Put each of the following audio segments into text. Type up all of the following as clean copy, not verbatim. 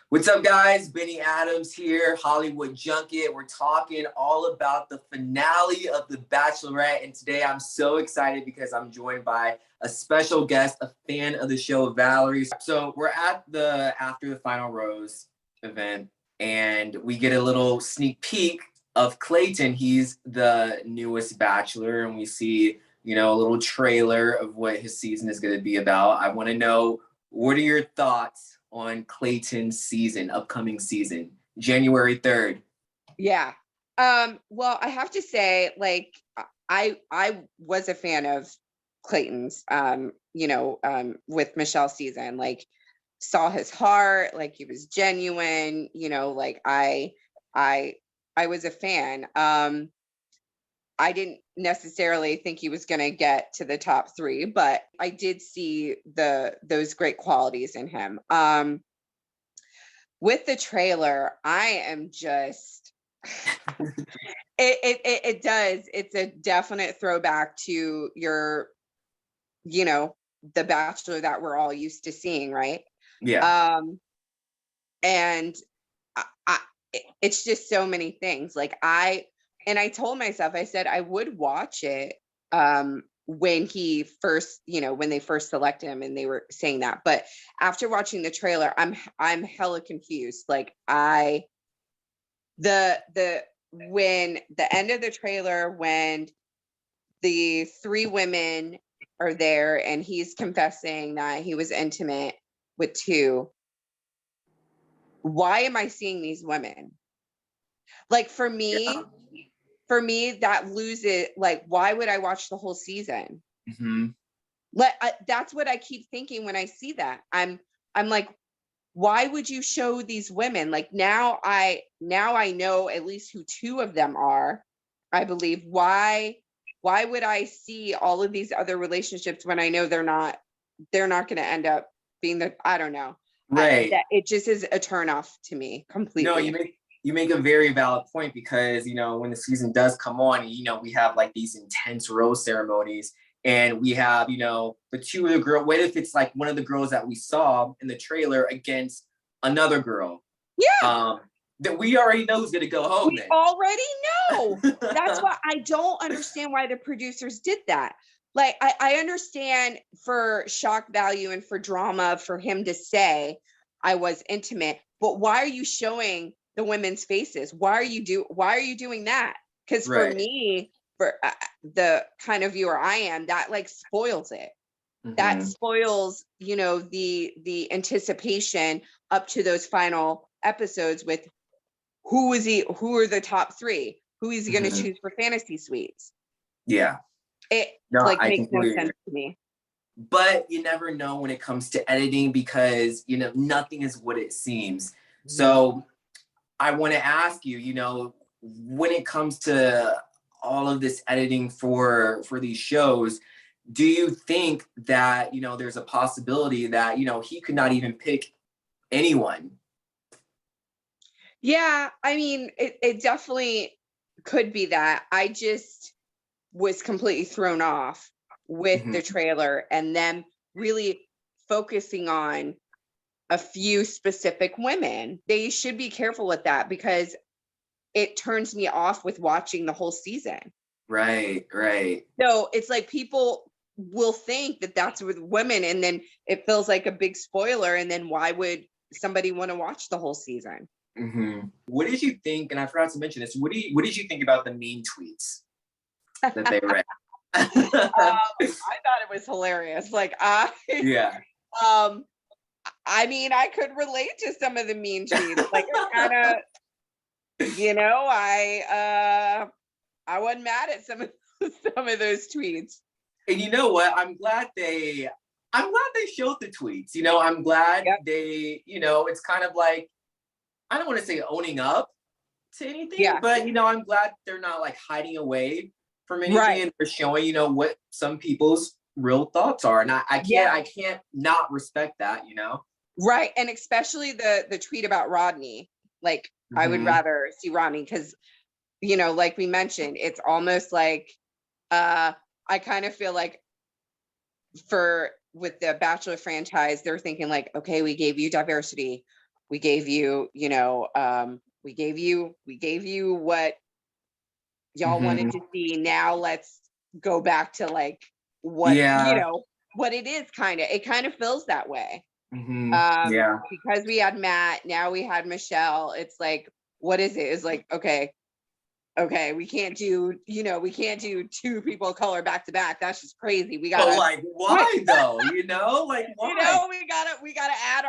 What's up, guys? Benny Adams here, Hollywood Junket. We're talking all about the finale of The Bachelorette. And today I'm so excited because I'm joined by a special guest, a fan of the show, Valerie. So we're at the After the Final Rose event, and we get a little sneak peek of Clayton. He's the newest Bachelor, and we see, a little trailer of what his season is going to be about. I want to know, what are your thoughts on Clayton's upcoming season, January 3rd? Yeah. Well, I have to say, I was a fan of Clayton's, with Michelle's season, saw his heart, he was genuine, I was a fan. I didn't necessarily think he was going to get to the top 3, but I did see those great qualities in him. With the trailer, I am just it does. It's a definite throwback to your, the Bachelor that we're all used to seeing, right? Yeah. And it's just so many things. I told myself, I said I would watch it when he first, when they first selected him and they were saying that. But after watching the trailer, I'm hella confused. When the end of the trailer, when the 3 women are there and he's confessing that he was intimate with 2, why am I seeing these women? For me, that loses, why would I watch the whole season? Mm-hmm. That's what I keep thinking when I see that. I'm like, why would you show these women? Now I know at least who 2 of them are, I believe. Why would I see all of these other relationships when I know they're not going to end up being I don't know. Right. It just is a turnoff to me completely. No, you make a very valid point, because when the season does come on, we have these intense rose ceremonies, and we have the 2 of the girl. What if it's one of the girls that we saw in the trailer against another girl? Yeah. That we already know who's gonna go home. We already know. That's why I don't understand why the producers did that. I understand for shock value and for drama for him to say I was intimate, but why are you showing the women's faces? Why are you doing that? Because for me, for the kind of viewer I am, that spoils it. Mm-hmm. That spoils, the anticipation up to those final episodes with who are the top 3? Who is he going to choose for fantasy suites? Yeah. It makes no sense to me. But you never know when it comes to editing, because nothing is what it seems. Mm-hmm. So I want to ask you, when it comes to all of this editing for these shows, do you think that, there's a possibility that, he could not even pick anyone? Yeah, I mean, it definitely could be that. I just was completely thrown off with the trailer and them really focusing on a few specific women. They should be careful with that, because it turns me off with watching the whole season. Right. So it's people will think that that's with women, and then it feels like a big spoiler. And then why would somebody want to watch the whole season? Mm-hmm. What did you think? And I forgot to mention this. What did you think about the mean tweets that they read? I thought it was hilarious. Yeah. I mean, I could relate to some of the mean tweets. It kind of, I wasn't mad at some of those tweets. And you know what? I'm glad they showed the tweets. I'm glad they, it's kind of I don't want to say owning up to anything, but I'm glad they're not hiding away from anything, and they're showing, what some people's real thoughts are. And I can't not respect that, Right. And especially the tweet about Rodney. I would rather see Rodney, because, like we mentioned, it's almost I kind of feel with the Bachelor franchise, they're thinking okay, we gave you diversity. we gave you, we gave you what y'all wanted to see. Now let's go back to like what, Yeah. what it is it kind of feels that way. Yeah. Because we had Matt, now we had Michelle. It's like, what is it? It's like, okay, we can't do, we can't do two people of color back to back. That's just crazy. We But gotta, like, why though? Like, why? we gotta add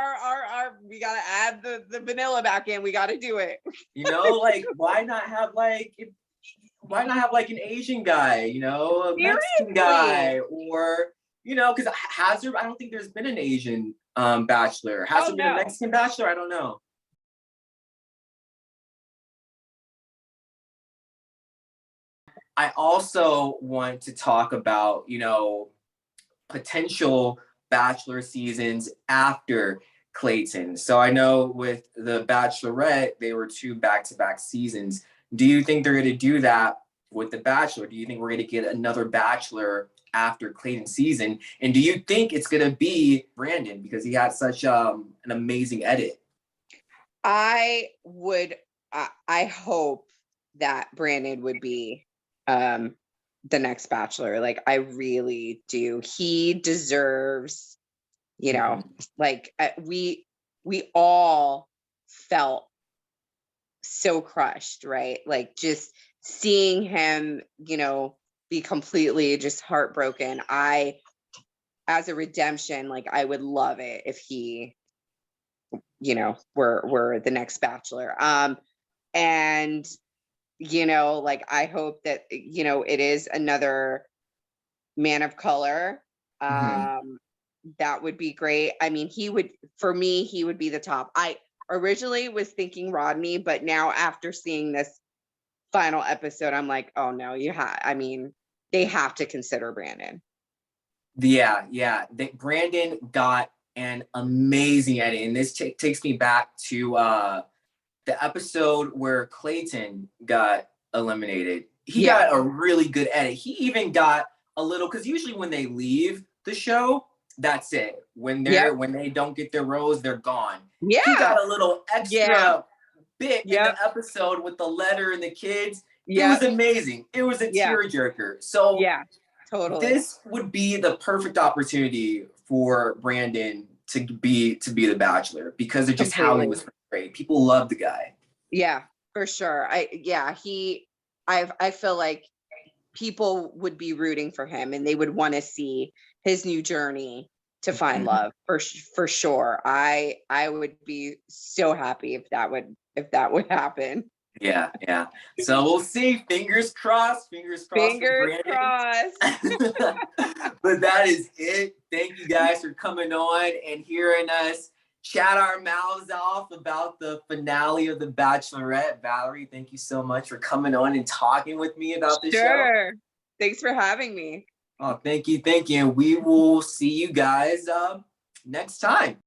we gotta add the vanilla back in. We gotta do it. Like, why not have like an Asian guy, a Mexican guy, or because I don't think there's been an Asian bachelor. Has there been a Mexican bachelor? I don't know. I also want to talk about, potential Bachelor seasons after Clayton. So I know with the Bachelorette, they were 2 back-to-back seasons. Do you think they're going to do that with the Bachelor? Do you think we're going to get another Bachelor after Clayton season? And do you think it's going to be Brandon because he had such an amazing edit? I hope that Brandon would be the next Bachelor. Like, I really do. He deserves, like we all felt so crushed, right? Like, just seeing him, be completely just heartbroken. As a redemption, like, I would love it if he, were the next Bachelor. And like, I hope that, it is another man of color. That would be great. I mean, for me, he would be the top. I originally was thinking Rodney, but now after seeing this final episode, I'm like, oh no, they have to consider Brandon. Yeah. Brandon got an amazing edit, and this takes me back to the episode where Clayton got eliminated. He got a really good edit. He even got a little, because usually when they leave the show, that's it. When they don't get their rose, they're gone. Yeah. He got a little extra bit in the episode with the letter and the kids. It was amazing. It was a tearjerker. So totally. This would be the perfect opportunity for Brandon to be the Bachelor because of just how he was portrayed. People love the guy. Yeah, for sure. I feel like people would be rooting for him and they would want to see his new journey to find love for sure. I would be so happy if that would happen. Yeah. So we'll see. Fingers crossed. Fingers crossed. But that is it. Thank you guys for coming on and hearing us chat our mouths off about the finale of The Bachelorette. Valerie, thank you so much for coming on and talking with me about this show. Thanks for having me. Oh, thank you. And we will see you guys next time.